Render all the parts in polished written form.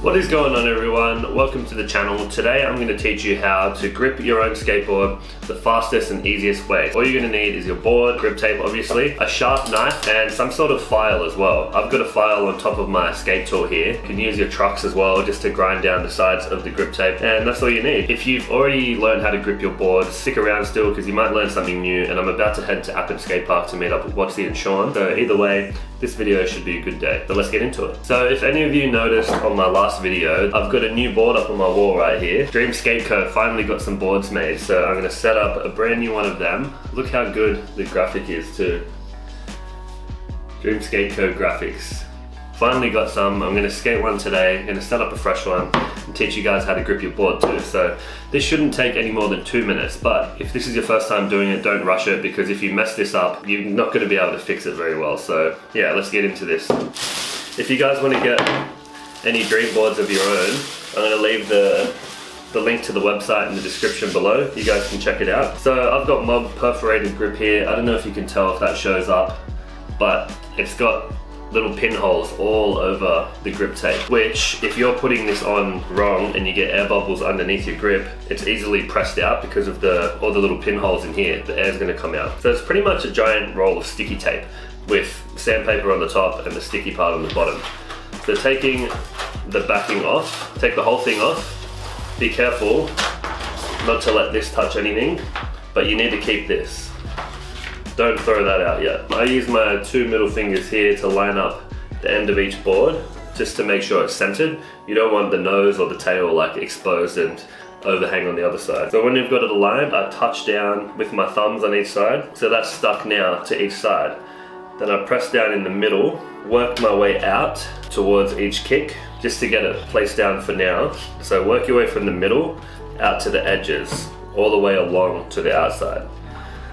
What is going on, everyone? Welcome to the channel. Today I'm going to teach you how to grip your own skateboard the fastest and easiest way. All you're going to need is your board, grip tape obviously, a sharp knife and some sort of file as well. I've got a file on top of my skate tool here. You can use your trucks as well just to grind down the sides of the grip tape, and that's all you need. If you've already learned how to grip your board, stick around still because you might learn something new, and I'm about to head to Appin Skatepark to meet up with Wattsy and Shawn. So either way, this video should be a good day. But let's get into it. So if any of you noticed on my last video, I've got a new board up on my wall right here. Dream Skate Co. finally got some boards made, so I'm going to set up a brand new one of them. Look how good the graphic is too. Dream Skate Co. graphics. Finally got some. I'm going to skate one today. I'm going to set up a fresh one and teach you guys how to grip your board too. So this shouldn't take any more than 2 minutes, but if this is your first time doing it, don't rush it, because if you mess this up, you're not going to be able to fix it very well. So yeah, let's get into this. If you guys want to get any dream boards of your own, I'm going to leave the link to the website in the description below. You guys can check it out. So I've got Mob perforated grip here. I don't know if you can tell if that shows up, but it's got little pinholes all over the grip tape, which if you're putting this on wrong and you get air bubbles underneath your grip, it's easily pressed out because of all the little pinholes in here. The air's going to come out. So it's pretty much a giant roll of sticky tape with sandpaper on the top and the sticky part on the bottom. So taking the backing off, take the whole thing off. Be careful not to let this touch anything, but you need to keep this. Don't throw that out yet. I use my 2 middle fingers here to line up the end of each board just to make sure it's centered. You don't want the nose or the tail like exposed and overhang on the other side. So when you've got it aligned, I touch down with my thumbs on each side. So that's stuck now to each side. Then I press down in the middle, work my way out towards each kick just to get it placed down for now. So work your way from the middle out to the edges, all the way along to the outside.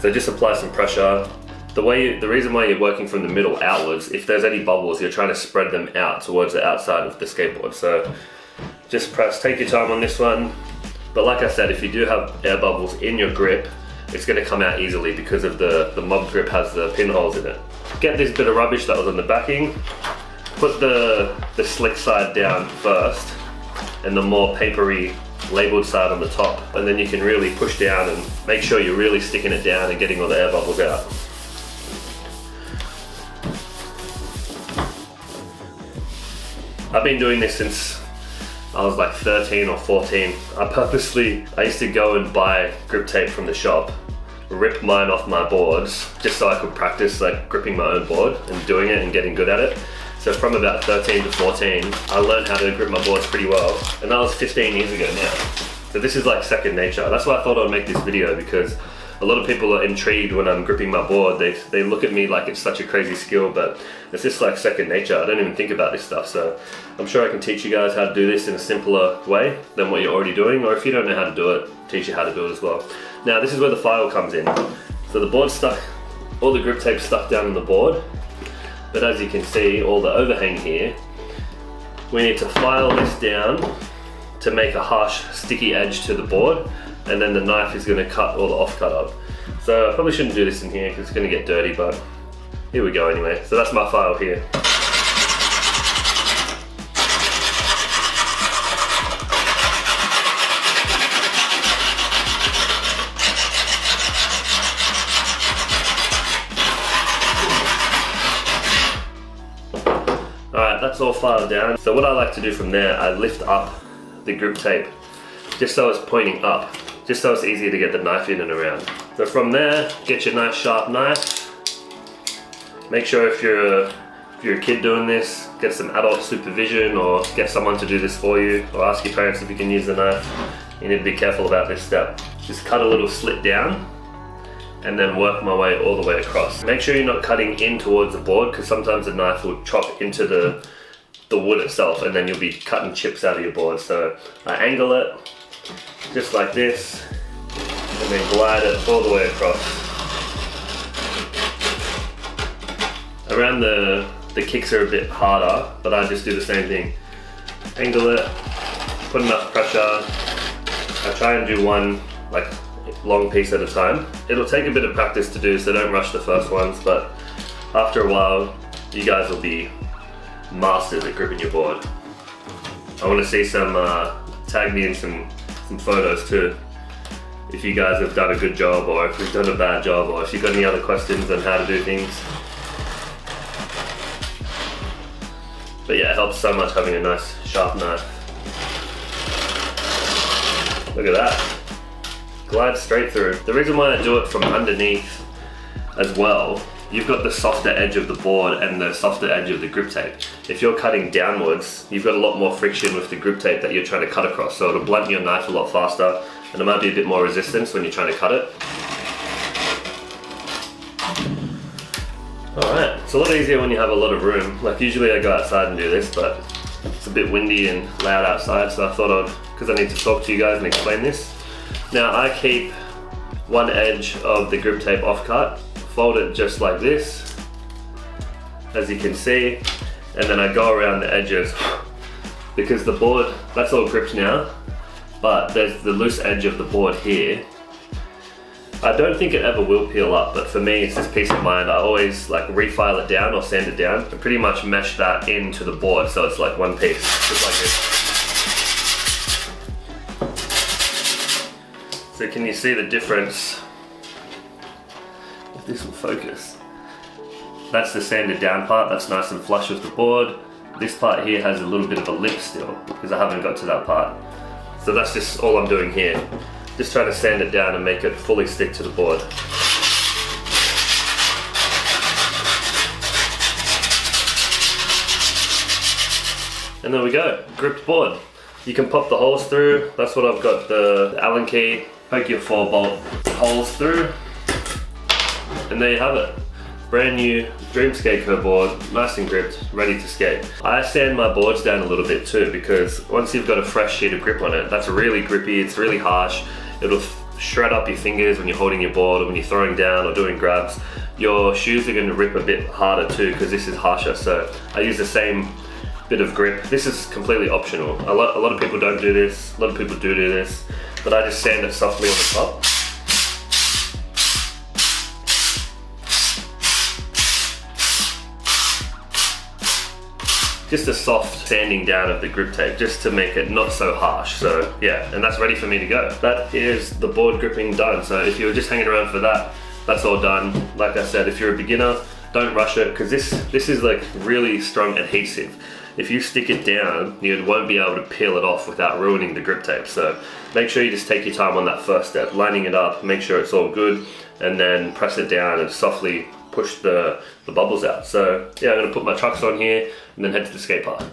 So just apply some pressure. The reason why you're working from the middle outwards, if there's any bubbles, you're trying to spread them out towards the outside of the skateboard. So just press, take your time on this one. But like I said, if you do have air bubbles in your grip, it's going to come out easily because of the Mob grip has the pinholes in it. Get this bit of rubbish that was on the backing, put the slick side down first and the more papery labeled side on the top, and then you can really push down and make sure you're really sticking it down and getting all the air bubbles out. I've been doing this since I was like 13 or 14. I used to go and buy grip tape from the shop, rip mine off my boards just so I could practice like gripping my own board and doing it and getting good at it. So from about 13 to 14, I learned how to grip my boards pretty well, and that was 15 years ago now. So this is like second nature. That's why I thought I'd make this video, because a lot of people are intrigued when I'm gripping my board. They look at me like it's such a crazy skill, but it's just like second nature. I don't even think about this stuff. So I'm sure I can teach you guys how to do this in a simpler way than what you're already doing, or if you don't know how to do it, teach you how to do it as well. Now this is where the file comes in. So the board's stuck, all the grip tape's stuck down on the board. But as you can see, all the overhang here, we need to file this down to make a harsh, sticky edge to the board, and then the knife is going to cut all the offcut up. So I probably shouldn't do this in here because it's going to get dirty, but here we go anyway. So that's my file here. Alright, that's all filed down. So what I like to do from there, I lift up the grip tape just so it's pointing up, just so it's easier to get the knife in and around. So from there, get your nice sharp knife. Make sure if you're a kid doing this, get some adult supervision or get someone to do this for you, or ask your parents if you can use the knife. You need to be careful about this step. Just cut a little slit down and then work my way all the way across. Make sure you're not cutting in towards the board, because sometimes the knife will chop into the wood itself and then you'll be cutting chips out of your board. So I angle it just like this and then glide it all the way across. Around the kicks are a bit harder, but I just do the same thing. Angle it, put enough pressure. I try and do one like long piece at a time. It'll take a bit of practice to do, so don't rush the first ones, but after a while you guys will be masters at gripping your board. I want to see some, tag me in some photos too. If you guys have done a good job, or if we've done a bad job, or if you've got any other questions on how to do things. But yeah, it helps so much having a nice sharp knife. Look at that. Glides straight through. The reason why I do it from underneath as well, you've got the softer edge of the board and the softer edge of the grip tape. If you're cutting downwards, you've got a lot more friction with the grip tape that you're trying to cut across, so it'll blunt your knife a lot faster, and there might be a bit more resistance when you're trying to cut it. Alright, it's a lot easier when you have a lot of room. Like usually I go outside and do this, but it's a bit windy and loud outside, so I thought because I need to talk to you guys and explain this. Now I keep one edge of the grip tape off cut, fold it just like this, as you can see, and then I go around the edges because the board, that's all gripped now, but there's the loose edge of the board here. I don't think it ever will peel up, but for me it's just peace of mind. I always like refile it down or sand it down and pretty much mesh that into the board so it's like one piece, just like this. So can you see the difference? If this will focus. That's the sanded down part, that's nice and flush with the board. This part here has a little bit of a lip still because I haven't got to that part. So that's just all I'm doing here. Just trying to sand it down and make it fully stick to the board. And there we go, gripped board. You can pop the holes through. That's what I've got the Allen key. Poke your 4-bolt holes through. And there you have it. Brand new Dream Skate board, nice and gripped, ready to skate. I sand my boards down a little bit too because once you've got a fresh sheet of grip on it, that's really grippy, it's really harsh. It'll shred up your fingers when you're holding your board or when you're throwing down or doing grabs. Your shoes are going to rip a bit harder too because this is harsher, so I use the same bit of grip. This is completely optional. A lot of people don't do this, a lot of people do this, but I just sand it softly on the top. Just a soft sanding down of the grip tape just to make it not so harsh. So yeah, and that's ready for me to go. That is the board gripping done. So if you were just hanging around for that, that's all done. Like I said, if you're a beginner, don't rush it because this is like really strong adhesive. If you stick it down, you won't be able to peel it off without ruining the grip tape. So make sure you just take your time on that first step, lining it up, make sure it's all good, and then press it down and softly push the bubbles out. So yeah, I'm gonna put my trucks on here and then head to the skate park.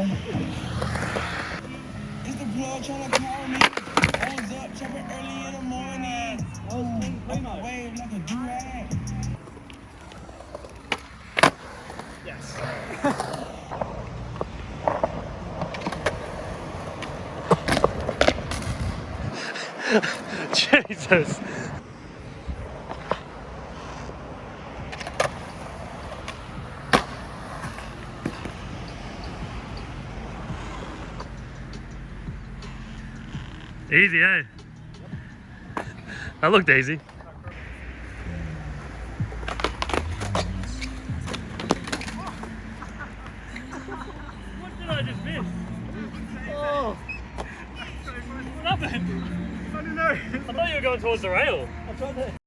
It's the plug trying to call me. I was up chopping early in the morning. Wave like a do-rag. Yes. Jesus. Easy, eh? That looked easy. What did I just miss? Oh. What happened? I don't know. I thought you were going towards the rail. I tried to.